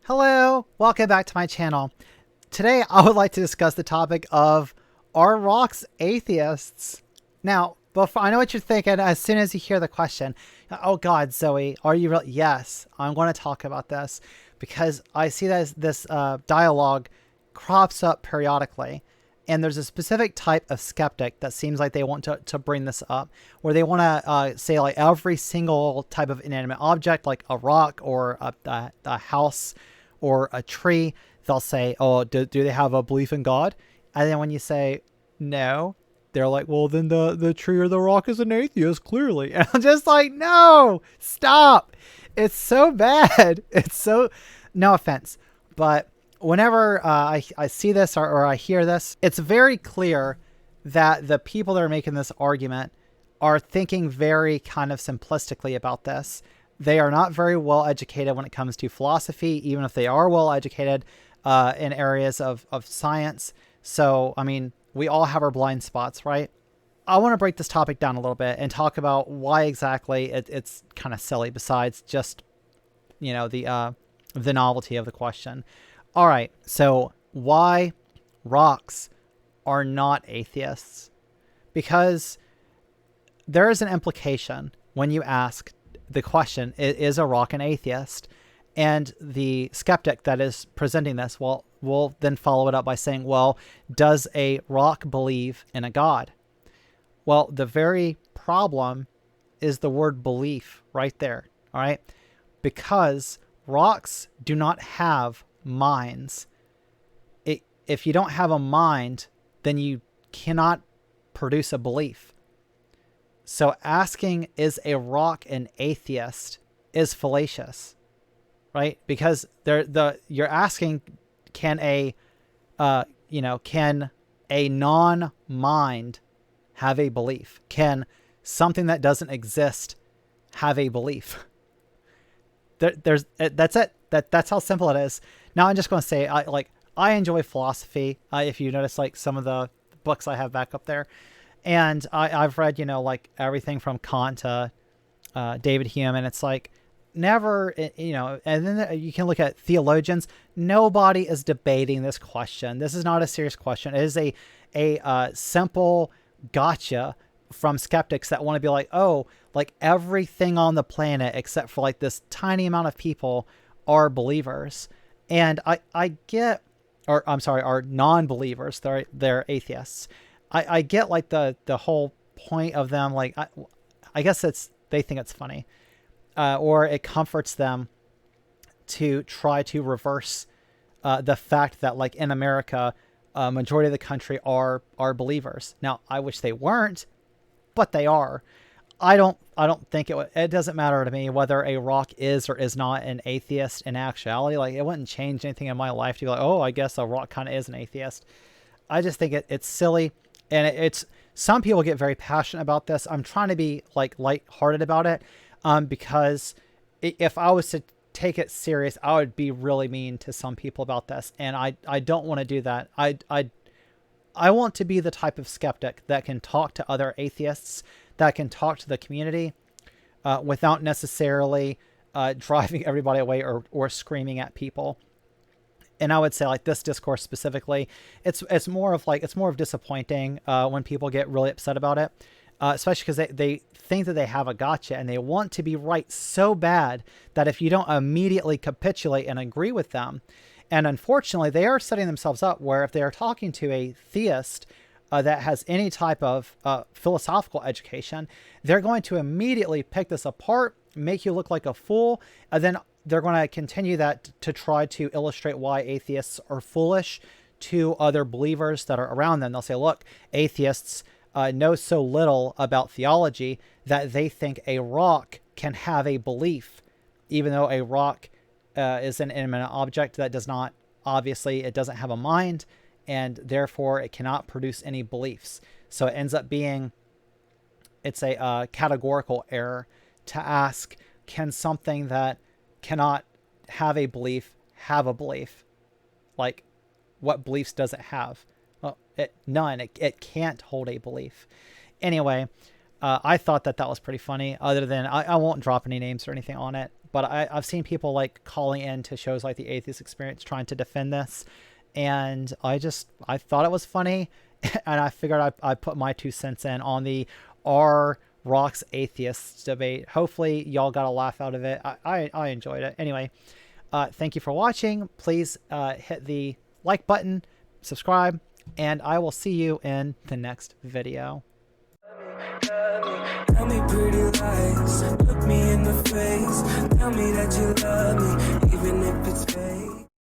Hello, welcome back to my channel. Today I would like to discuss the topic of, are rocks atheists? Now, before, I know what you're thinking as soon as you hear the question. Oh God, Zoe, are you real? Yes, I'm going to talk about this because I see that this dialogue crops up periodically. And there's a specific type of skeptic that seems like they want to bring this up, where they want to say like every single type of inanimate object, like a rock or a house or a tree, they'll say, oh, do they have a belief in God? And then when you say no, they're like, well, then the tree or the rock is an atheist, clearly. And I'm just like, no, stop. It's so bad. It's so, no offense, but whenever I see this or I hear this, it's very clear that the people that are making this argument are thinking very kind of simplistically about this. They are not very well educated when it comes to philosophy, even if they are well educated in areas of science. So, I mean, we all have our blind spots, right? I want to break this topic down a little bit and talk about why exactly it's kind of silly, besides just, you know, the novelty of the question. All right, so why rocks are not atheists? Because there is an implication when you ask the question, is a rock an atheist? And the skeptic that is presenting this will then follow it up by saying, well, does a rock believe in a god? Well, the very problem is the word belief right there, all right? Because rocks do not have minds. If you don't have a mind, then you cannot produce a belief. So asking, is a rock an atheist, is fallacious, right? Because you're asking, can a non-mind have a belief? Can something that doesn't exist have a belief? That's it. That's how simple it is. Now I'm just going to say, I enjoy philosophy. If you notice, like some of the books I have back up there, and I've read, like everything from Kant to David Hume, and it's like never, and then you can look at theologians. Nobody is debating this question. This is not a serious question. It is a simple gotcha from skeptics that want to be like, oh, like everything on the planet except for like this tiny amount of people are believers. And I get, or I'm sorry, are non-believers. They're atheists. I get like the whole point of them. Like, I guess they think it's funny, or it comforts them to try to reverse the fact that like in America, majority of the country are believers. Now, I wish they weren't, but they are. I don't think it doesn't matter to me whether a rock is or is not an atheist in actuality. Like, it wouldn't change anything in my life to be like, oh, I guess a rock kind of is an atheist. I just think it's silly. And it's some people get very passionate about this. I'm trying to be like lighthearted about it, because if I was to take it serious, I would be really mean to some people about this. And I don't want to do that. I want to be the type of skeptic that can talk to other atheists, that can talk to the community without necessarily driving everybody away or screaming at people. And I would say like this discourse specifically, it's more of disappointing when people get really upset about it, especially because they think that they have a gotcha and they want to be right so bad that if you don't immediately capitulate and agree with them, and unfortunately they are setting themselves up where if they are talking to a theist that has any type of philosophical education, they're going to immediately pick this apart, make you look like a fool, and then they're going to continue that to try to illustrate why atheists are foolish to other believers that are around them. They'll say, look, atheists know so little about theology that they think a rock can have a belief, even though a rock is an inanimate object that does not, obviously, it doesn't have a mind, and therefore it cannot produce any beliefs. So it ends up being, it's a categorical error to ask, can something that cannot have a belief have a belief? Like, what beliefs does it have? Well, none. It can't hold a belief. Anyway, I thought that that was pretty funny. Other than I won't drop any names or anything on it, but I've seen people like calling in to shows like the Atheist Experience trying to defend this, and I thought it was funny, and I figured I'd put my 2 cents in on the R Rocks Atheists debate. Hopefully y'all got a laugh out of it. I enjoyed it. Anyway, thank you for watching. Please hit the like button, subscribe, and I will see you in the next video. Tell me pretty lies, look me in the face, tell me that you love me, even if it's fake.